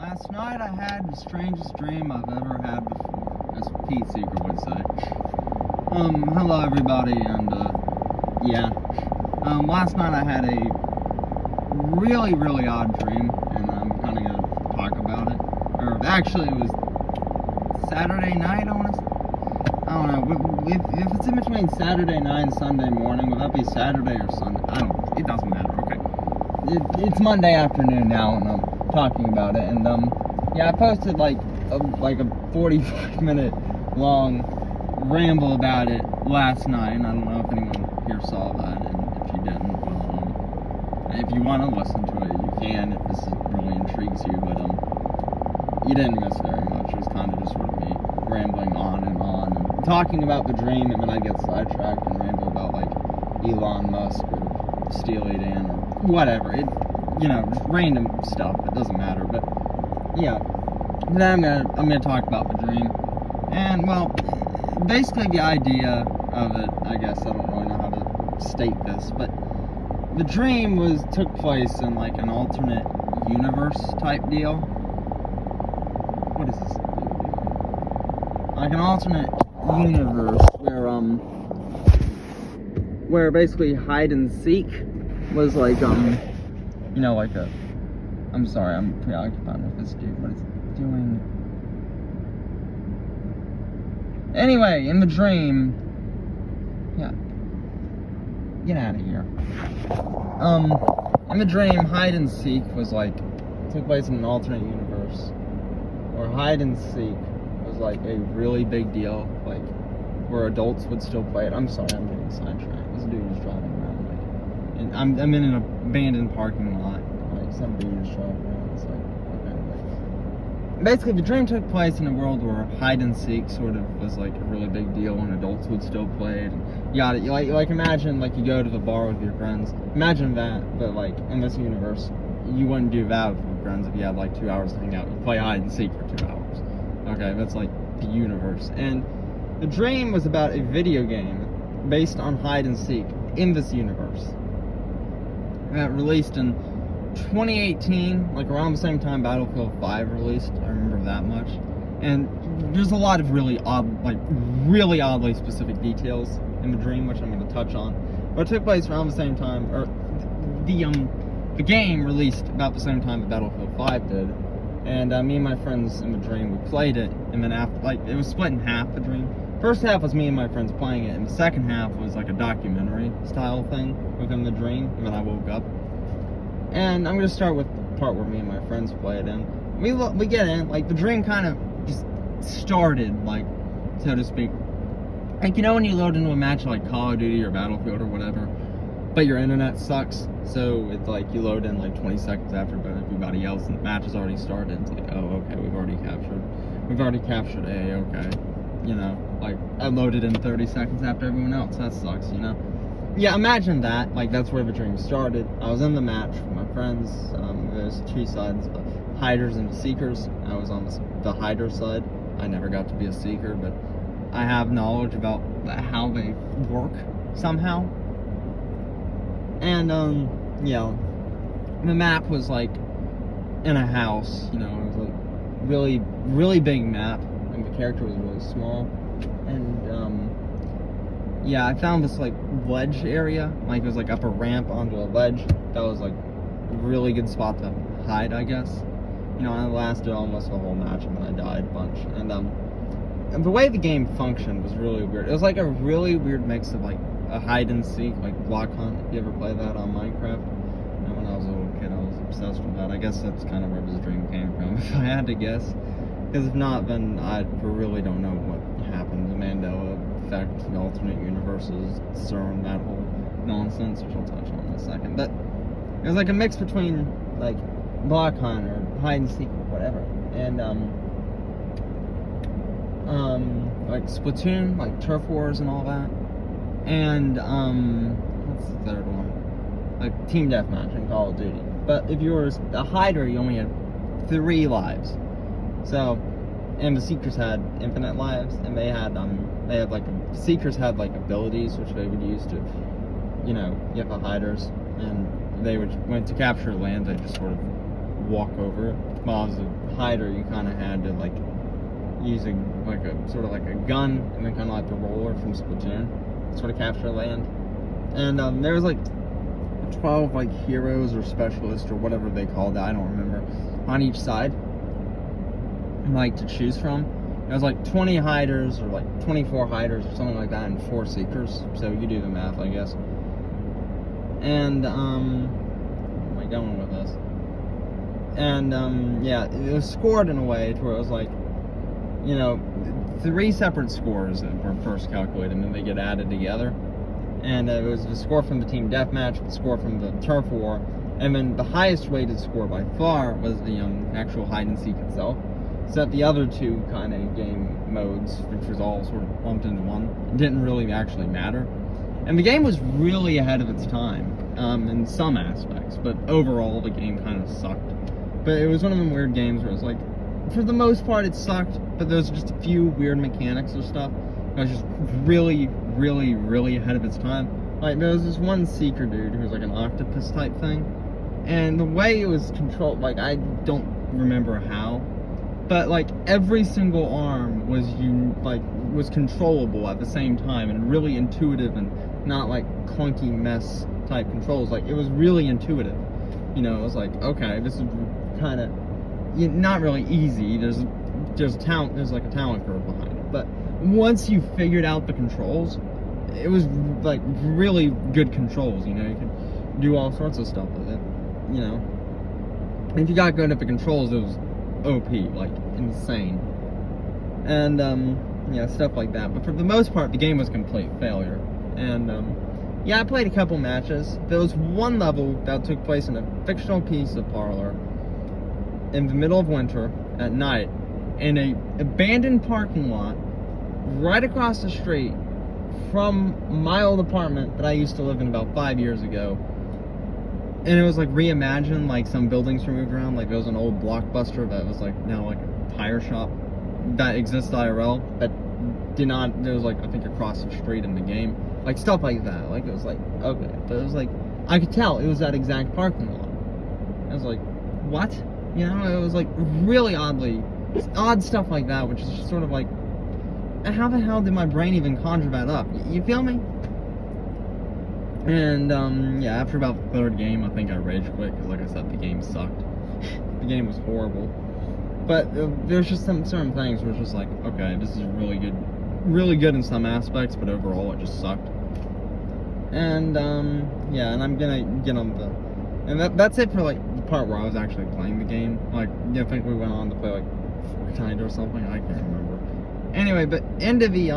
Last night I had the strangest dream I've ever had before, as Pete Seeger would say. Hello everybody, and, last night I had a really, really odd dream, and I'm kind of going to talk about it. Or, actually, it was Saturday night, I don't know, if it's in between Saturday night and Sunday morning, would that be Saturday or Sunday? It doesn't matter, okay. It's Monday afternoon now, and I'm talking about it, and I posted like a 45-minute long ramble about it last night, and I don't know if anyone here saw that, and if you didn't, well, if you want to listen to it, you can, if this really intrigues you, but you didn't miss very much. It was kind of just sort of me rambling on and talking about the dream, and then I get sidetracked and ramble about like Elon Musk or Steely Dan or whatever. Just random stuff. It doesn't matter, but yeah. Then I'm gonna talk about the dream, and well, basically the idea of it. I guess I don't really know how to state this, but the dream took place in like an alternate universe type deal. What is this? Like an alternate universe where basically hide and seek was like I'm sorry, I'm preoccupied with this dude. What is it doing? Anyway, in the dream, get out of here. In the dream, hide and seek took place in an alternate universe, where hide and seek was like a really big deal, like where adults would still play it. I'm sorry, I'm getting sidetracked. This dude is driving around, and I'm in an abandoned parking lot. Like some dude is driving around. It's like, okay. Basically, the dream took place in a world where hide and seek sort of was like a really big deal, and adults would still play it. And imagine like you go to the bar with your friends. Imagine that, but like in this universe, you wouldn't do that with your friends if you had like 2 hours to hang out. You play hide and seek for 2 hours. Okay, that's like the universe. And the dream was about a video game based on hide and seek in this universe. That released in 2018, like around the same time Battlefield 5 released. I remember that much. And there's a lot of really oddly specific details in the dream, which I'm going to touch on. But it took place around the same time, or the game released about the same time that Battlefield 5 did. And me and my friends in the dream, we played it, and then after, it was split in half, the dream. First half was me and my friends playing it, and the second half was like a documentary style thing within the dream, and then I woke up. And I'm going to start with the part where me and my friends played, and we get in, the dream kind of just started, so to speak. When you load into a match like Call of Duty or Battlefield or whatever, but your internet sucks, so it's you load in 20 seconds after everybody else, and the match has already started. It's oh, okay, we've already captured A, okay. I loaded in 30 seconds after everyone else. That sucks, Yeah, imagine that. That's where the dream started. I was in the match with my friends. There's two sides, hiders and seekers. I was on the hider side. I never got to be a seeker, but I have knowledge about how they work somehow. And, the map was, in a house, it was, really, really big map, and the character was really small, and, I found this, ledge area, it was, up a ramp onto a ledge. That was, a really good spot to hide, I guess. It lasted almost the whole match, and then I died a bunch, and the way the game functioned was really weird. It was, a really weird mix of, a hide and seek, block hunt. If you ever play that on Minecraft? And when I was a little kid, I was obsessed with that. I guess that's kind of where this dream came from, if I had to guess. Because if not, then I really don't know what happened. The Mandela effect, the alternate universes, CERN, that whole nonsense, which I'll touch on in a second. But it was a mix between block hunt or hide and seek or whatever, and Splatoon, Turf Wars and all that. And, what's the third one? Team Deathmatch in Call of Duty. But if you were a hider, you only had 3 lives. So, and the Seekers had infinite lives, and the Seekers had, abilities, which they would use to, get the hiders, and they would, when to capture land, they just sort of walk over it. while as a hider, you kind of had to like using like a sort of like a gun and then kind of like the roller from Splatoon, sort of capture land. And there was like 12 like heroes or specialists or whatever they called that, I don't remember, on each side, like to choose from. It was like 20 hiders or like 24 hiders or something like that, and 4 seekers. So you do the math, I guess. And where am I going with this? And yeah, it was scored in a way to where it was like, you know, 3 separate scores that were first calculated, and then they get added together. And it was the score from the team deathmatch, the score from the turf war, and then the highest rated score by far was the actual hide and seek itself. So that the other 2 kind of game modes, which was all sort of lumped into one, didn't really actually matter. And the game was really ahead of its time in some aspects, but overall the game kind of sucked. But it was one of them weird games where it was like, for the most part it sucked, but there was just a few weird mechanics or stuff. It was just really, really, really ahead of its time. Like, there was this one seeker dude who was like an octopus type thing, and the way it was controlled, like, I don't remember how, but like every single arm was controllable at the same time, and really intuitive, and not like clunky mess type controls. Like, it was really intuitive. You know, it was like, okay, this is kind of not really easy. There's like a talent curve behind it, but once you figured out the controls, it was like really good controls. You know, you could do all sorts of stuff with it. You know, if you got good at the controls, it was OP, like insane. And yeah, stuff like that. But for the most part, the game was a complete failure. And yeah, I played a couple matches. There was one level that took place in a fictional piece of parlor in the middle of winter at night in a abandoned parking lot right across the street from my old apartment that I used to live in about 5 years ago. And it was like reimagined, like some buildings were moved around. Like there was an old Blockbuster that was like now like a tire shop that exists IRL that did not, it was like I think across the street in the game. Like stuff like that. Like it was like, okay. But it was like, I could tell it was that exact parking lot. I was like, what? You know, it was like really odd stuff like that, which is just sort of like, how the hell did my brain even conjure that up? You feel me? And yeah, after about the 3rd game, I think I rage quit because, like I said, the game sucked. The game was horrible. But there's just some certain things where it's just like, okay, this is really good in some aspects, but overall it just sucked. And yeah, and I'm gonna get on the, and that's it for like the part where I was actually playing the game. Like, I think we went on to play like Fortnite or something. I can't remember. Anyway, but into the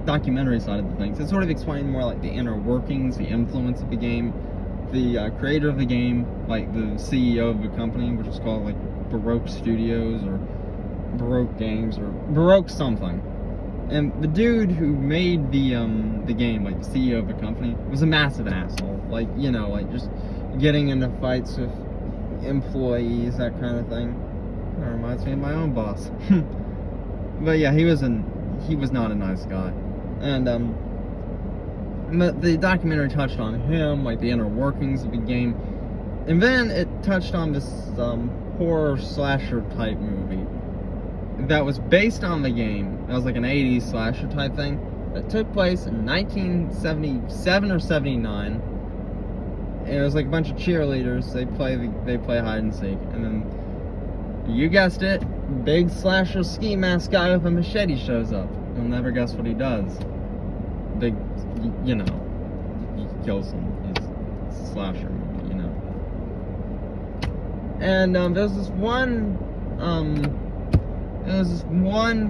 documentary side of the things, it sort of explained more like the inner workings, the influence of the game, the creator of the game, like the CEO of the company, which is called like Baroque Studios or Baroque Games or Baroque something. And the dude who made the game, like the CEO of the company, was a massive asshole. Like, you know, like just getting into fights with employees, that kind of thing. That reminds me of my own boss. But yeah, he was not a nice guy. And the documentary touched on him, like the inner workings of the game, and then it touched on this horror slasher type movie that was based on the game. That was like an 80s slasher type thing that took place in 1977 or 79. And it was like a bunch of cheerleaders. They play hide and seek, and then you guessed it, big slasher ski mask guy with a machete shows up. You'll never guess what he does. Big, you know, he kills him. He's a slasher movie, you know. And there's this one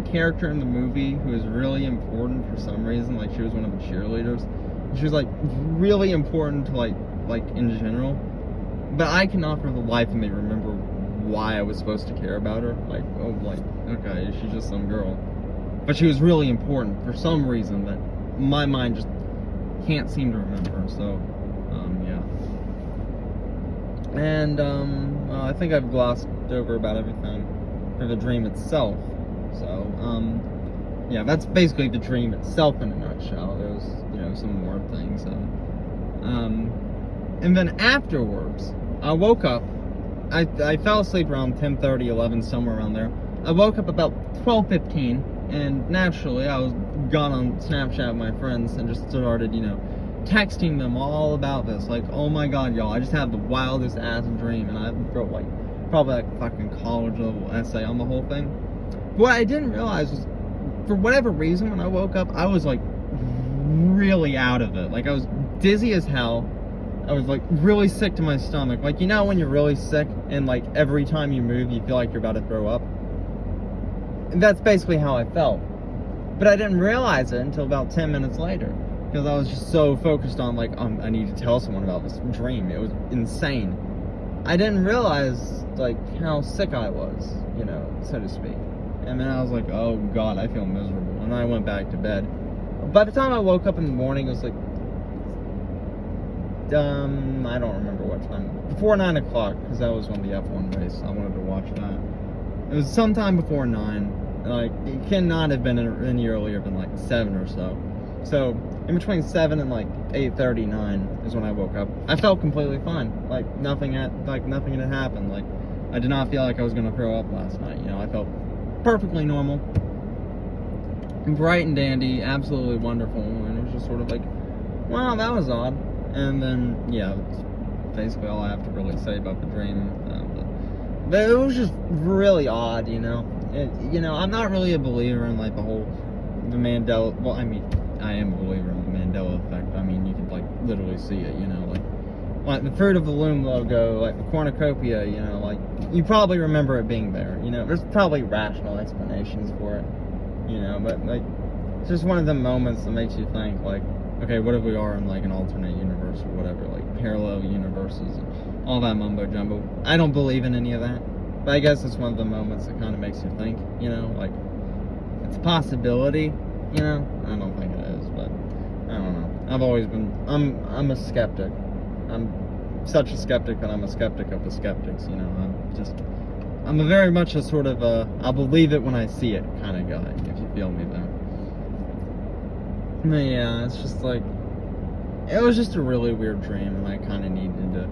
character in the movie who is really important for some reason. Like, she was one of the cheerleaders. She was like really important to like in general. But I cannot for the life of me remember why I was supposed to care about her. Like, oh, like, okay, she's just some girl. But she was really important for some reason that my mind just can't seem to remember. So, yeah. And, I think I've glossed over about everything for the dream itself. So, yeah, that's basically the dream itself in a nutshell. There was, you know, some more things. And then afterwards, I woke up I fell asleep around 10:30, 11, somewhere around there. I woke up about 12:15, and naturally I was got on Snapchat with my friends and just started, texting them all about this. Like, oh my god, y'all, I just had the wildest ass dream, and I wrote like probably like a fucking college level essay on the whole thing. What I didn't realize was, for whatever reason, when I woke up, I was like really out of it. Like, I was dizzy as hell. I was like really sick to my stomach. Like, when you're really sick and like every time you move you feel like you're about to throw up? And that's basically how I felt. But I didn't realize it until about 10 minutes later, because I was just so focused on like, I need to tell someone about this dream. It was insane. I didn't realize like how sick I was, so to speak. And then I was like, oh god, I feel miserable. And I went back to bed. By the time I woke up in the morning, it was like, I don't remember what time. Before 9 o'clock, because that was when the F1 race. I wanted to watch that. It was sometime before 9. Like, it cannot have been any earlier than like 7 or so. So, in between 7 and like 8:39 is when I woke up. I felt completely fine. Like, nothing had happened. Like, I did not feel like I was gonna throw up last night. I felt perfectly normal, bright and dandy, absolutely wonderful. And it was just sort of like, wow, that was odd. And then, yeah, that's basically all I have to really say about the dream. But it was just really odd, I'm not really a believer in like the Mandela. Well, I mean, I am a believer in the Mandela effect. I mean, you can like literally see it, like the Fruit of the Loom logo, like the cornucopia, like you probably remember it being there. There's probably rational explanations for it, but like it's just one of the moments that makes you think like, okay, what if we are in like an alternate universe or whatever, like parallel universes and all that mumbo jumbo. I don't believe in any of that, but I guess it's one of the moments that kind of makes you think, like it's a possibility, I don't think it is, but I don't know. I've always been, I'm a skeptic. I'm such a skeptic that I'm a skeptic of the skeptics, I'm a very much a sort of I'll believe it when I see it kind of guy, if you feel me there. But yeah, it's just like, it was just a really weird dream, and I kind of needed to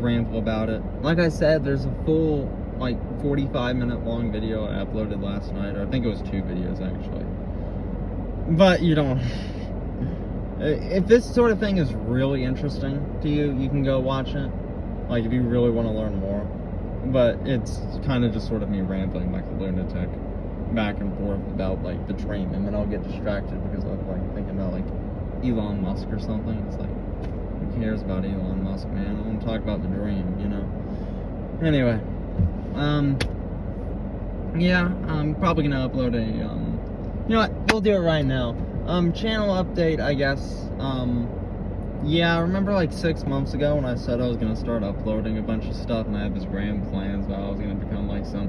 ramble about it. Like I said, there's a full, like, 45-minute long video I uploaded last night, or I think it was 2 videos, actually. But you don't... If this sort of thing is really interesting to you, you can go watch it. Like, if you really want to learn more. But it's kind of just sort of me rambling like a lunatic back and forth about like the dream, and then I'll get distracted because I'm like thinking about like Elon Musk or something. It's like, who cares about Elon Musk, man? I want to talk about the dream, Anyway, yeah, I'm probably gonna upload a you know what? We'll do it right now. Channel update, I guess. Yeah, I remember like 6 months ago when I said I was gonna start uploading a bunch of stuff, and I had this grand plans that I was gonna become like some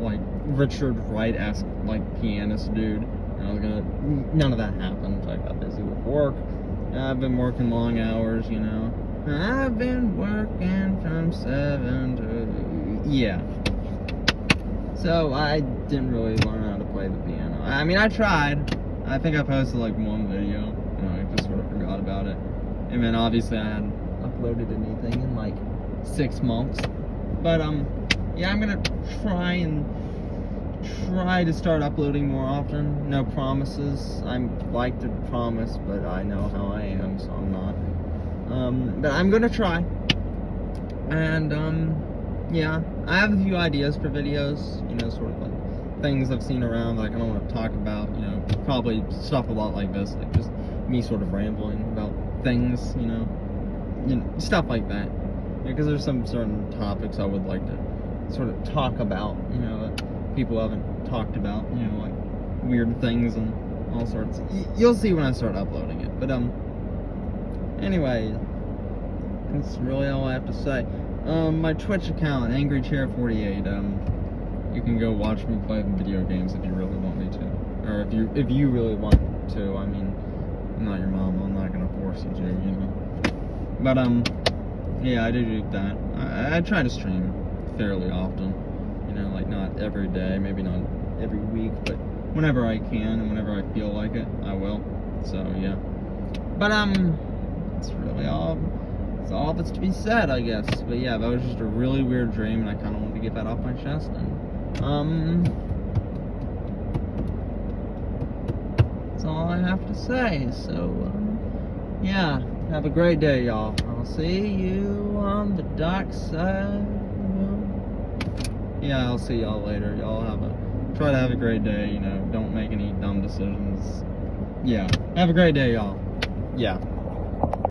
like Richard Wright-esque like pianist dude, and I was gonna, none of that happened. I got busy with work. I've been working long hours, I've been working from 7 to, yeah. So I didn't really learn how to play the piano. I mean, I tried. I think I posted like 1 video, and I just sort of forgot about it. And then obviously I hadn't uploaded anything in like 6 months. But yeah, I'm gonna try to start uploading more often. No promises. I like to promise, but I know how I am, so I'm not. But I'm gonna try. And yeah, I have a few ideas for videos, sort of like things I've seen around that I kind of want to talk about, probably stuff a lot like this, like just me sort of rambling about things, stuff like that. Because there's some certain topics I would like to sort of talk about, that people haven't talked about, like weird things and all sorts. You'll see when I start uploading it. But anyway, that's really all I have to say. My Twitch account, AngryChair48. You can go watch me play video games if you really want me to, or if you really want to. I mean, I'm not your mom. I'm not gonna force you to, But yeah, I do that. I try to stream fairly often, like not every day, maybe not every week, but whenever I can and whenever I feel like it, I will. So yeah. But that's really all that's all that's to be said, I guess. But yeah, that was just a really weird dream, and I kind of wanted to get that off my chest. And that's all I have to say. So yeah, have a great day, y'all. I'll see you on the dark side. Yeah, I'll see y'all later. Y'all try to have a great day. You know, don't make any dumb decisions. Yeah, have a great day, y'all. Yeah.